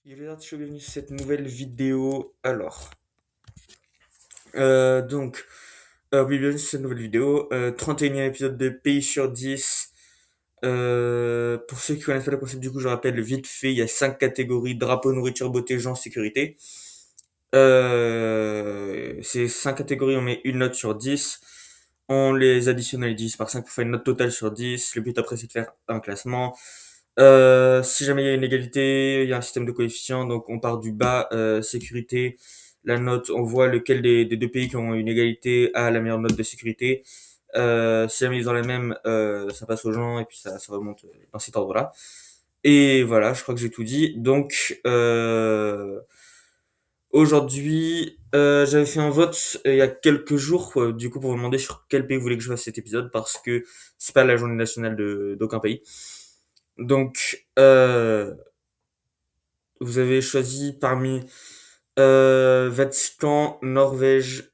Yo les artistes, bienvenue sur cette nouvelle vidéo. Donc, oui, bienvenue sur cette nouvelle vidéo. 31e épisode de Pays sur 10. Pour ceux qui connaissent pas le concept, du coup, je rappelle vite fait, il y a 5 catégories: drapeau, nourriture, beauté, genre, sécurité. Ces 5 catégories, on met une note sur 10. On les additionne à les 10 par 5 pour faire une note totale sur 10. Le but après, c'est de faire un classement. Si jamais il y a une égalité, il y a un système de coefficients, donc on part du bas, sécurité, la note, on voit lequel des deux pays qui ont une égalité a la meilleure note de sécurité. Si jamais ils ont la même, ça passe aux gens et puis ça remonte dans cet ordre-là. Et voilà, je crois que j'ai tout dit. Donc, aujourd'hui, j'avais fait un vote il y a quelques jours, du coup, pour vous demander sur quel pays vous voulez que je fasse cet épisode, parce que c'est pas la journée nationale d'aucun pays. Donc, vous avez choisi parmi Vatican, Norvège,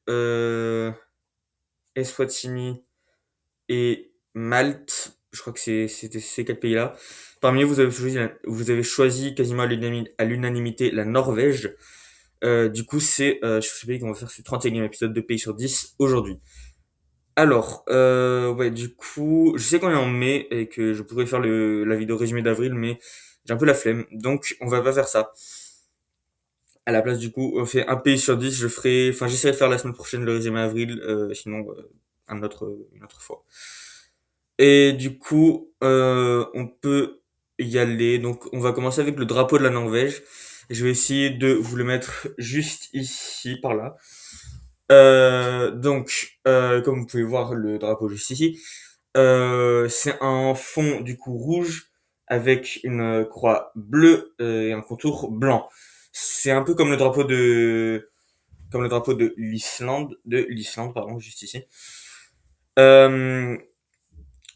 Eswatini et Malte. Je crois que c'était ces quatre pays-là. Parmi eux, vous avez choisi quasiment à l'unanimité la Norvège. Du coup, c'est sur ce pays qu'on va faire ce 31e épisode de Pays sur 10 aujourd'hui. Alors, ouais, du coup, je sais qu'on est en mai et que je pourrais faire la vidéo résumé d'avril, mais j'ai un peu la flemme, donc on va pas faire ça. À la place, du coup, on fait un pays sur 10. J'essaierai de faire la semaine prochaine le résumé avril, sinon une autre fois. Et du coup, on peut y aller. Donc, on va commencer avec le drapeau de la Norvège. Je vais essayer de vous le mettre juste ici, par là. Comme vous pouvez voir le drapeau juste ici, c'est un fond du coup rouge avec une croix bleue et un contour blanc. C'est un peu comme le drapeau de l'Islande, pardon, juste ici. Euh,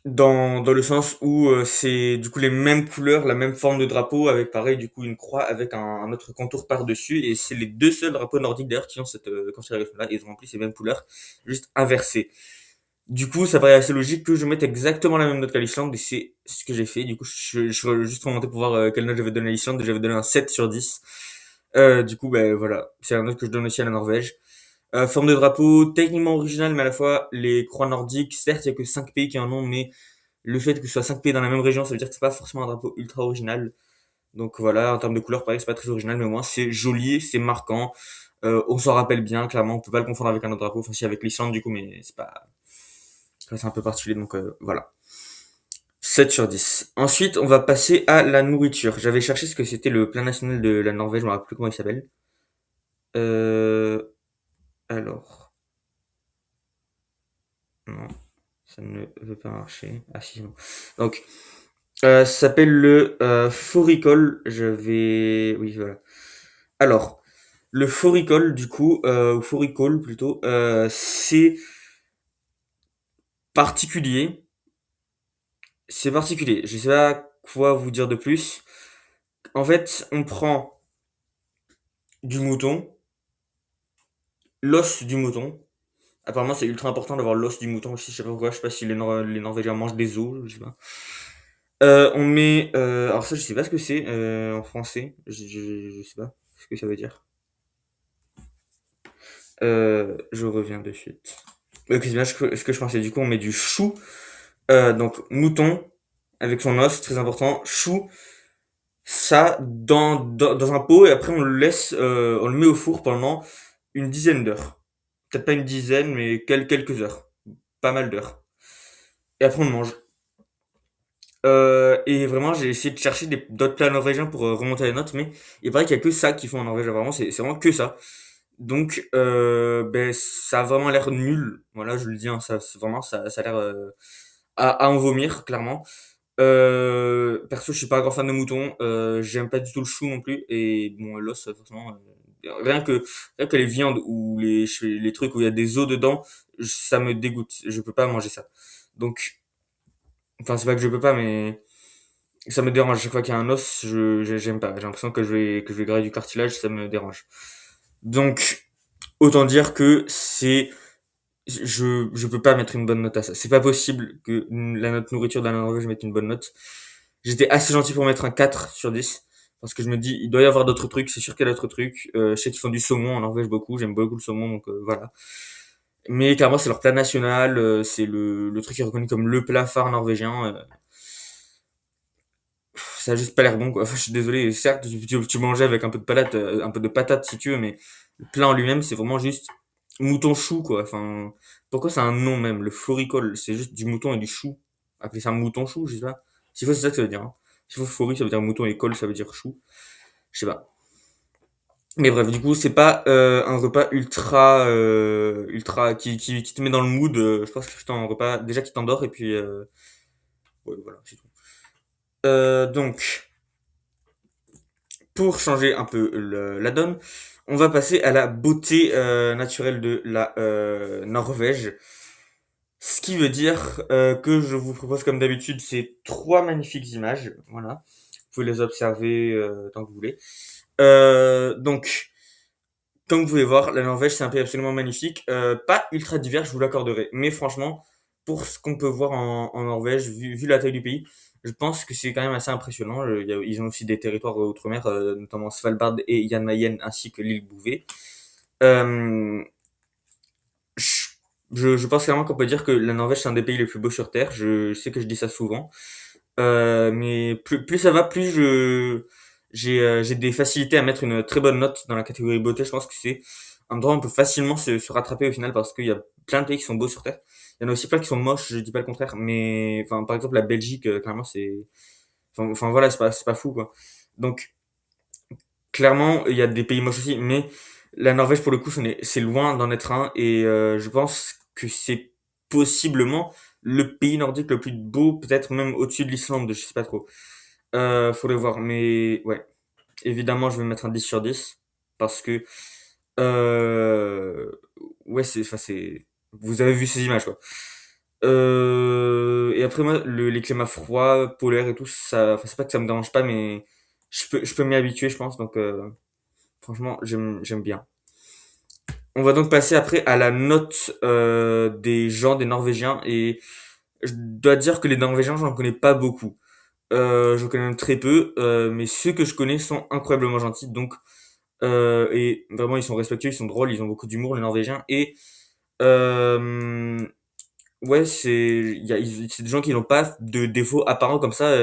dans le sens où c'est du coup les mêmes couleurs, la même forme de drapeau avec pareil du coup une croix avec un autre contour par-dessus, et c'est les deux seuls drapeaux nordiques d'ailleurs qui ont cette configuration-là. Ils ont rempli ces mêmes couleurs, juste inversées. Du coup, ça paraît assez logique que je mette exactement la même note qu'à l'Islande, et c'est ce que j'ai fait. Du coup, je suis juste remonté pour voir quelle note j'avais donné à l'Islande, et j'avais donné un 7 sur 10. Du coup, ben voilà, c'est la note que je donne aussi à la Norvège. Forme de drapeau techniquement originale, mais à la fois les croix nordiques, certes, il y a que 5 pays qui en ont, mais le fait que ce soit 5 pays dans la même région, ça veut dire que c'est pas forcément un drapeau ultra original. Donc voilà, en termes de couleur, pareil, c'est pas très original, mais au moins c'est joli, c'est marquant. On s'en rappelle bien, clairement, on peut pas le confondre avec un autre drapeau, enfin si avec l'Islande du coup, mais c'est un peu particulier, donc voilà. 7 sur 10. Ensuite, on va passer à la nourriture. J'avais cherché ce que c'était le plat national de la Norvège, je me rappelle plus comment il s'appelle. Euh, alors, non, ça ne veut pas marcher. Ah si, non. Donc, ça s'appelle le fårikål. Oui, voilà. Alors, le fårikål, du coup, ou fårikål plutôt, c'est particulier. C'est particulier. Je sais pas quoi vous dire de plus. En fait, on prend du mouton, l'os du mouton. Apparemment, c'est ultra important d'avoir l'os du mouton aussi. Je sais pas pourquoi. Je sais pas si les Norvégiens mangent des os. Je sais pas. On met. Alors, ça, je sais pas ce que c'est en français. Je sais pas ce que ça veut dire. Je reviens de suite. Ok, c'est bien ce que je pensais. Du coup, on met du chou. Donc, mouton avec son os, très important. Chou, ça dans un pot, et après on le laisse, on le met au four pendant une dizaine d'heures. Peut-être pas une dizaine, mais quelques heures. Pas mal d'heures. Et après on le mange. Et vraiment, j'ai essayé de chercher d'autres plats norvégiens pour remonter les notes, mais il paraît qu'il y a que ça qu'ils font en Norvège. Vraiment, c'est vraiment que ça. Donc, ben, ça a vraiment l'air nul. Voilà, je le dis, hein, vraiment, ça a l'air à en vomir, clairement. Perso, je suis pas un grand fan de mouton. J'aime pas du tout le chou non plus. Et bon, l'os, forcément, rien que les viandes ou les trucs où il y a des os dedans, ça me dégoûte. Je peux pas manger ça. Donc, enfin, c'est pas que je peux pas, mais ça me dérange. Chaque fois qu'il y a un os, j'aime pas. J'ai l'impression que je vais grailler du cartilage, ça me dérange. Donc, autant dire que je peux pas mettre une bonne note à ça. C'est pas possible que la note nourriture de la Norvège mette une bonne note. J'étais assez gentil pour mettre un 4 sur 10. Parce que je me dis, il doit y avoir d'autres trucs, c'est sûr qu'il y a d'autres trucs. Je sais qu'ils font du saumon en Norvège beaucoup, j'aime beaucoup le saumon, donc voilà. Mais clairement, c'est leur plat national, c'est le truc qui est reconnu comme le plat phare norvégien. Ça a juste pas l'air bon, quoi. Enfin, je suis désolé, certes, tu mangeais avec un peu de patate si tu veux, mais le plat en lui-même, c'est vraiment juste mouton chou, quoi. Enfin, pourquoi c'est un nom même, le floricole, c'est juste du mouton et du chou. Appeler ça mouton chou, je sais pas. S'il faut, c'est ça que ça veut dire, hein. S'il faut flori, ça veut dire mouton et col, ça veut dire chou. Je sais pas. Mais bref, du coup, c'est pas un repas ultra qui te met dans le mood. Je pense que c'est un repas déjà qui t'endort et puis ouais, voilà, c'est tout. Donc, pour changer un peu la donne, on va passer à la beauté naturelle de la Norvège. Ce qui veut dire que je vous propose comme d'habitude ces trois magnifiques images. Voilà, vous pouvez les observer tant que vous voulez. Donc, comme vous pouvez voir, la Norvège, c'est un pays absolument magnifique. Pas ultra divers, je vous l'accorderai. Mais franchement, pour ce qu'on peut voir en Norvège, vu la taille du pays, je pense que c'est quand même assez impressionnant. Ils ont aussi des territoires outre-mer, notamment Svalbard et Jan Mayen, ainsi que l'île Bouvet. Euh, je, je pense clairement qu'on peut dire que la Norvège, c'est un des pays les plus beaux sur Terre. Je sais que je dis ça souvent. Mais plus ça va, plus j'ai des facilités à mettre une très bonne note dans la catégorie beauté. Je pense que c'est un endroit où on peut facilement se rattraper au final parce qu'il y a plein de pays qui sont beaux sur Terre. Il y en a aussi plein qui sont moches, je dis pas le contraire, mais enfin par exemple la Belgique, clairement c'est, enfin voilà, c'est pas fou quoi. Donc clairement il y a des pays moches aussi, mais la Norvège pour le coup c'est loin d'en être un et je pense que c'est possiblement le pays nordique le plus beau, peut-être même au-dessus de l'Islande, je sais pas trop. Faudrait voir, mais ouais. Évidemment, je vais mettre un 10 sur 10 parce que euh, ouais, enfin, vous avez vu ces images quoi. Et après moi, les climats froids, polaires et tout, ça, enfin, c'est pas que ça me dérange pas, mais je peux m'y habituer, je pense. Donc franchement, j'aime bien. On va donc passer après à la note des gens, des Norvégiens, et je dois dire que les Norvégiens, j'en connais pas beaucoup. Je connais même très peu, mais ceux que je connais sont incroyablement gentils, donc et vraiment ils sont respectueux, ils sont drôles, ils ont beaucoup d'humour les Norvégiens et euh, ouais c'est des gens qui n'ont pas de défauts apparents comme ça.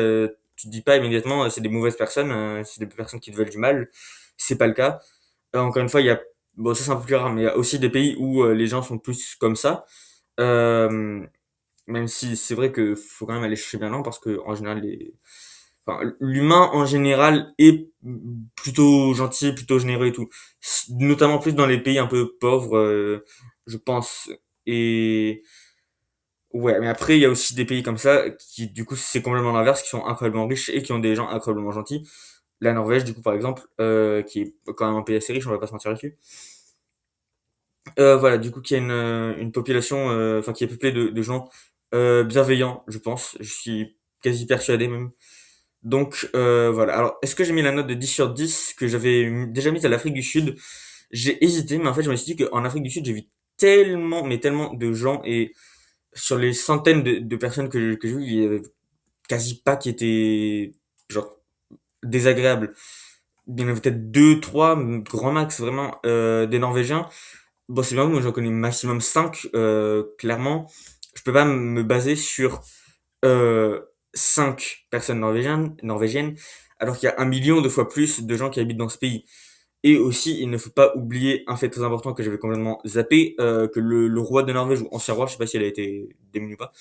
Tu te dis pas immédiatement c'est des mauvaises personnes, c'est des personnes qui te veulent du mal. C'est pas le cas. Encore une fois il y a bon ça c'est un peu plus rare, mais il y a aussi des pays où les gens sont plus comme ça. Euh, Même si c'est vrai que faut quand même aller chercher bien loin parce que en général enfin, l'humain en général est plutôt gentil, plutôt généreux et tout. Notamment plus dans les pays un peu pauvres, je pense. Et ouais, mais après il y a aussi des pays comme ça qui du coup c'est complètement l'inverse, qui sont incroyablement riches et qui ont des gens incroyablement gentils. La Norvège du coup par exemple, qui est quand même un pays assez riche, on va pas se mentir là-dessus. Voilà, du coup qui a une population, enfin qui est peuplée de gens bienveillants, je pense. Je suis quasi persuadé même. Donc voilà. Alors, est-ce que j'ai mis la note de 10 sur 10 que j'avais déjà mise à l'Afrique du Sud? J'ai hésité, mais en fait, je me suis dit qu'en Afrique du Sud, j'ai vu tellement, mais tellement de gens et sur les centaines de personnes que j'ai vues, il y avait quasi pas qui étaient genre désagréables. Il y en avait peut-être deux, trois, grand max, vraiment, des Norvégiens. Bon, c'est bien, moi j'en connais maximum 5 clairement. Je peux pas me baser sur euh, 5 personnes norvégiennes, alors qu'il y a 1 million de fois plus de gens qui habitent dans ce pays. Et aussi, il ne faut pas oublier un fait très important que j'avais complètement zappé, que le roi de Norvège, ou ancien roi, je sais pas si elle a été démis ou pas,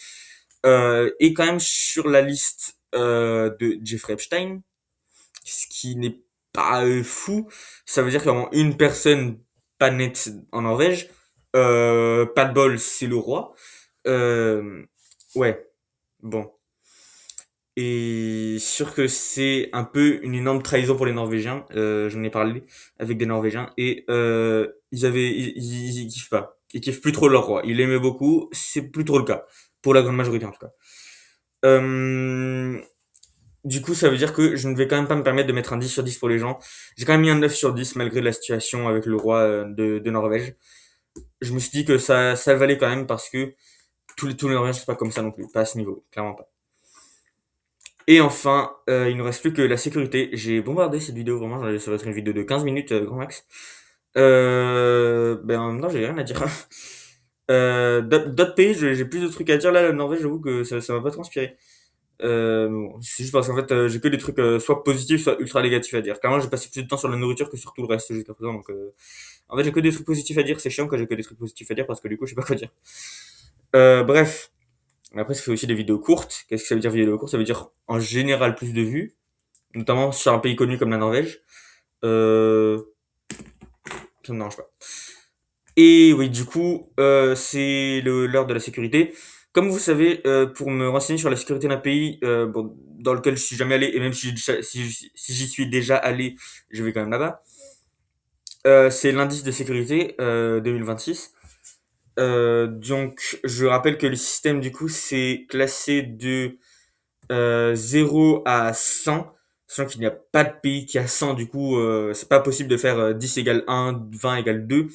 est quand même sur la liste de Jeffrey Epstein, ce qui n'est pas fou. Ça veut dire qu'il y a vraiment une personne pas nette en Norvège. Pas de bol, c'est le roi. Euh, ouais, bon. Et sûr que c'est un peu une énorme trahison pour les Norvégiens. J'en ai parlé avec des Norvégiens et ils kiffent pas. Ils kiffent plus trop leur roi. Ils l'aimaient beaucoup. C'est plus trop le cas pour la grande majorité en tout cas. Euh, du coup, ça veut dire que je ne vais quand même pas me permettre de mettre un 10 sur 10 pour les gens. J'ai quand même mis un 9 sur 10 malgré la situation avec le roi de Norvège. Je me suis dit que ça valait quand même parce que tous les Norvégiens sont pas comme ça non plus, pas à ce niveau, clairement pas. Et enfin, il ne reste plus que la sécurité. J'ai bombardé cette vidéo, vraiment, ça va être une vidéo de 15 minutes, grand max. Ben, en même temps, j'ai rien à dire. D'autres pays, j'ai plus de trucs à dire. Là, la Norvège, j'avoue que ça m'a pas transpiré. Bon, c'est juste parce qu'en fait, j'ai que des trucs soit positifs, soit ultra négatifs à dire. Clairement, j'ai passé plus de temps sur la nourriture que sur tout le reste jusqu'à présent. Donc, en fait, j'ai que des trucs positifs à dire. C'est chiant quand j'ai que des trucs positifs à dire parce que du coup, je sais pas quoi dire. Bref. Après, ça fait aussi des vidéos courtes. Qu'est-ce que ça veut dire vidéo courte? Ça veut dire en général plus de vues, notamment sur un pays connu comme la Norvège. Euh, ça me dérange pas. Et oui, du coup, c'est l'heure de la sécurité. Comme vous savez, pour me renseigner sur la sécurité d'un pays bon, dans lequel je suis jamais allé, et même si j'y suis déjà allé, je vais quand même là-bas, c'est l'indice de sécurité 2026. Donc, je rappelle que le système, du coup, c'est classé de 0 à 100, sachant qu'il n'y a pas de pays qui a 100, du coup, c'est pas possible de faire 10 égale 1, 20 égale 2.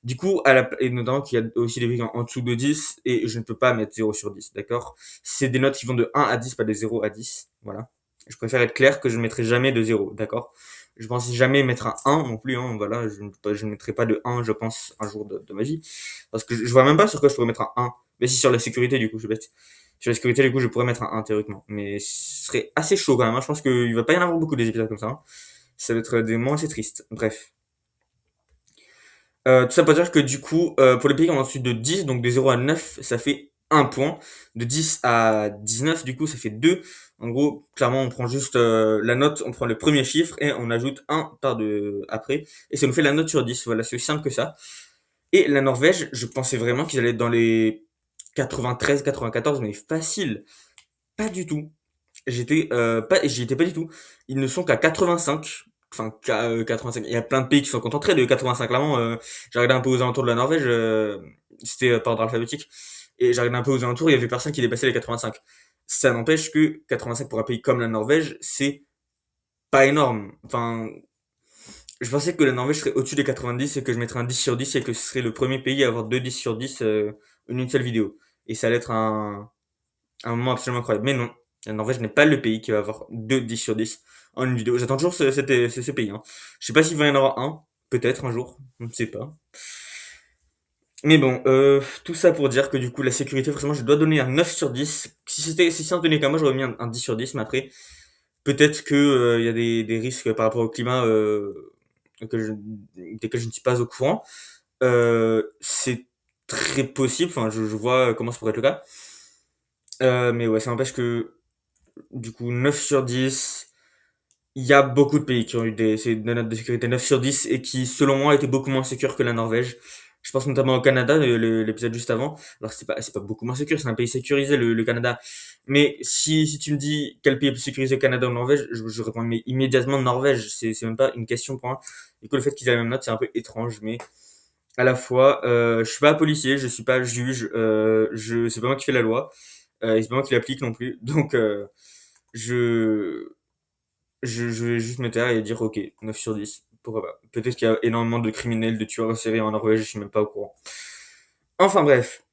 Du coup, et notamment qu'il y a aussi des pays en dessous de 10, et je ne peux pas mettre 0 sur 10, d'accord? C'est des notes qui vont de 1 à 10, pas de 0 à 10, voilà. Je préfère être clair que je ne mettrai jamais de 0, d'accord? Je pense jamais mettre un 1 non plus, hein, voilà, je ne mettrai pas de 1, je pense, un jour de ma vie. Parce que je vois même pas sur quoi je pourrais mettre un 1. Mais si sur la sécurité, du coup, je suis bête. Sur la sécurité, du coup, je pourrais mettre un 1 théoriquement. Mais ce serait assez chaud quand même, hein. Je pense qu'il va pas y en avoir beaucoup des épisodes comme ça, hein. Ça va être des moments assez tristes. Bref. Tout ça pour dire que du coup, pour les pays qui ont ensuite de 10, donc de 0 à 9, ça fait 1 point. De 10 à 19, du coup, ça fait 2. En gros, clairement, on prend juste la note, on prend le premier chiffre et on ajoute 1 par de après. Et ça nous fait la note sur 10. Voilà, c'est aussi simple que ça. Et la Norvège, je pensais vraiment qu'ils allaient être dans les 93, 94, mais facile. Pas du tout. J'y étais pas du tout. Ils ne sont qu'à 85. Enfin, 85. Il y a plein de pays qui sont concentrés de 85. Clairement, j'ai regardé un peu aux alentours de la Norvège. C'était par ordre alphabétique. Et j'ai regardé un peu aux alentours, il y avait personne qui dépassait les 85. Ça n'empêche que 85 pour un pays comme la Norvège, c'est pas énorme. Enfin, je pensais que la Norvège serait au-dessus des 90 et que je mettrais un 10 sur 10 et que ce serait le premier pays à avoir deux 10 sur 10 en une seule vidéo. Et ça allait être un moment absolument incroyable. Mais non, la Norvège n'est pas le pays qui va avoir deux 10 sur 10 en une vidéo. J'attends toujours ce pays, hein. Je sais pas s'il va y en avoir un, peut-être un jour, on ne sait pas. Mais bon, tout ça pour dire que du coup, la sécurité, forcément, je dois donner un 9 sur 10. Si ça en tenait qu'à moi, j'aurais mis un 10 sur 10, mais après, peut-être que il y a des risques par rapport au climat desquels je ne suis pas au courant. C'est très possible, enfin, je vois comment ça pourrait être le cas. Mais ouais, ça n'empêche que, du coup, 9 sur 10, il y a beaucoup de pays qui ont eu des notes de sécurité 9 sur 10 et qui, selon moi, étaient beaucoup moins sécures que la Norvège. Je pense notamment au Canada, l'épisode juste avant. Alors, c'est pas beaucoup moins sécure, c'est un pays sécurisé, le Canada. Mais si tu me dis quel pays est plus sécurisé, Canada ou Norvège, je réponds mais immédiatement Norvège. C'est même pas une question pour moi. Du coup, le fait qu'ils aient la même note, c'est un peu étrange, mais à la fois, je suis pas policier, je suis pas juge, c'est pas moi qui fais la loi, et c'est pas moi qui l'applique non plus. Donc, je, je vais juste me taire et dire ok, 9 sur 10. Pourquoi pas. Peut-être qu'il y a énormément de criminels, de tueurs en série en Norvège, je suis même pas au courant. Enfin bref.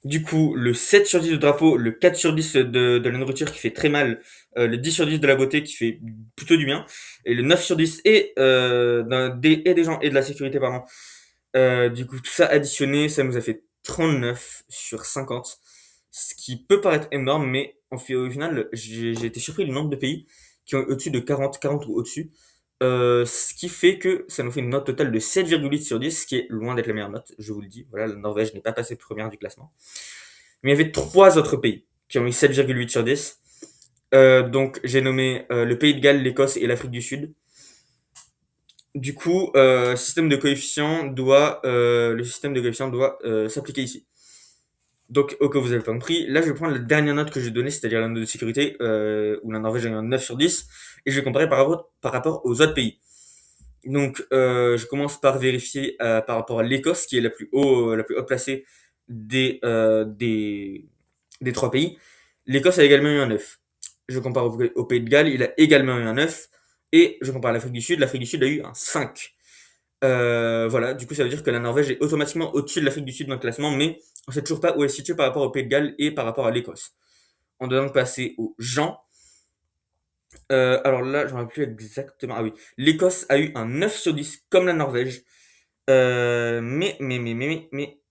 Du coup, le 7 sur 10 de drapeau, le 4 sur 10 de la nourriture qui fait très mal, le 10 sur 10 de la beauté qui fait plutôt du bien, et le 9 sur 10 des gens et de la sécurité, pardon. Du coup, tout ça additionné, ça nous a fait 39 sur 50, ce qui peut paraître énorme, mais au final, j'ai été surpris du nombre de pays qui ont au-dessus de 40, 40 ou au-dessus. Ce qui fait que ça nous fait une note totale de 7,8 sur 10, ce qui est loin d'être la meilleure note, je vous le dis. Voilà, la Norvège n'est pas passée première du classement. Mais il y avait trois autres pays qui ont eu 7,8 sur 10. Donc j'ai nommé le Pays de Galles, l'Écosse et l'Afrique du Sud. Du coup, le système de coefficient doit s'appliquer ici. Donc, au cas où vous avez pas compris, là je vais prendre la dernière note que j'ai donnée, c'est-à-dire la note de sécurité, où la Norvège a eu un 9 sur 10, et je vais comparer par rapport aux autres pays. Donc, je commence par vérifier par rapport à l'Écosse, qui est la plus haut placée des trois pays. L'Écosse a également eu un 9. Je compare au Pays de Galles, il a également eu un 9. Et je compare à l'Afrique du Sud a eu un 5. Voilà, du coup, ça veut dire que la Norvège est automatiquement au-dessus de l'Afrique du Sud dans le classement, mais on sait toujours pas où elle est située par rapport au Pays de Galles et par rapport à l'Écosse. On doit donc passer aux gens. Alors là, je me rappelle plus exactement. Ah oui, l'Écosse a eu un 9 sur 10 comme la Norvège. Mais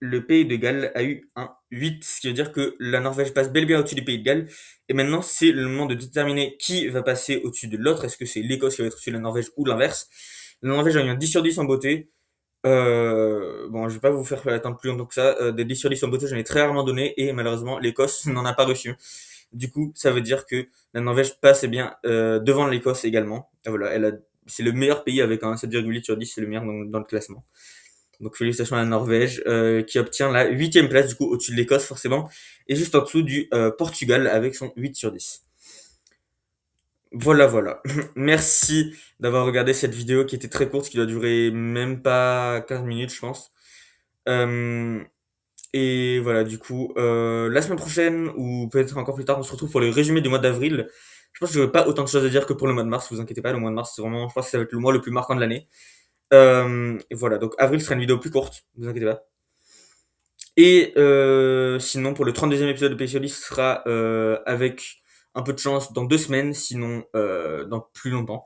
le Pays de Galles a eu un 8, ce qui veut dire que la Norvège passe bel et bien au-dessus du Pays de Galles. Et maintenant, c'est le moment de déterminer qui va passer au-dessus de l'autre. Est-ce que c'est l'Écosse qui va être au-dessus de la Norvège ou l'inverse? La Norvège a eu un 10 sur 10 en beauté. Bon, je vais pas vous faire attendre plus longtemps que ça. Des 10 sur 10 en beauté, j'en ai très rarement donné. Et malheureusement, l'Écosse n'en a pas reçu. Du coup, ça veut dire que la Norvège passe eh bien, devant l'Écosse également. Et voilà, c'est le meilleur pays avec un 7,8 sur 10, c'est le meilleur dans le classement. Donc félicitations à la Norvège qui obtient la huitième place du coup au-dessus de l'Écosse forcément et juste en dessous du Portugal avec son 8 sur 10. Voilà voilà. Merci d'avoir regardé cette vidéo qui était très courte, qui doit durer même pas 15 minutes je pense. Euh, et voilà du coup la semaine prochaine ou peut-être encore plus tard on se retrouve pour le résumé du mois d'avril. Je pense que j'aurai pas autant de choses à dire que pour le mois de mars, vous inquiétez pas, le mois de mars c'est vraiment, je pense que ça va être le mois le plus marquant de l'année. Et voilà, donc avril sera une vidéo plus courte, vous inquiétez pas. Et sinon, pour le 32e épisode de PCOD, ce sera avec un peu de chance dans 2 semaines, sinon dans plus longtemps.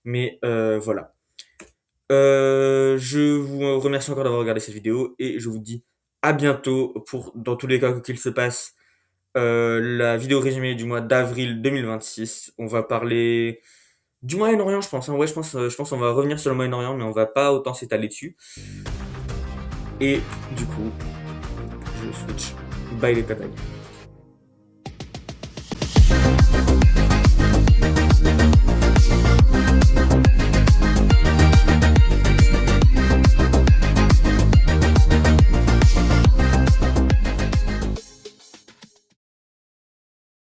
Mais voilà. Je vous remercie encore d'avoir regardé cette vidéo et je vous dis à bientôt pour, dans tous les cas qu'il se passe, la vidéo résumée du mois d'avril 2026. On va parler du Moyen-Orient, je pense, hein. Ouais, je pense qu'on va revenir sur le Moyen-Orient, mais on va pas autant s'étaler dessus. Et du coup, je switch. Bye les copains.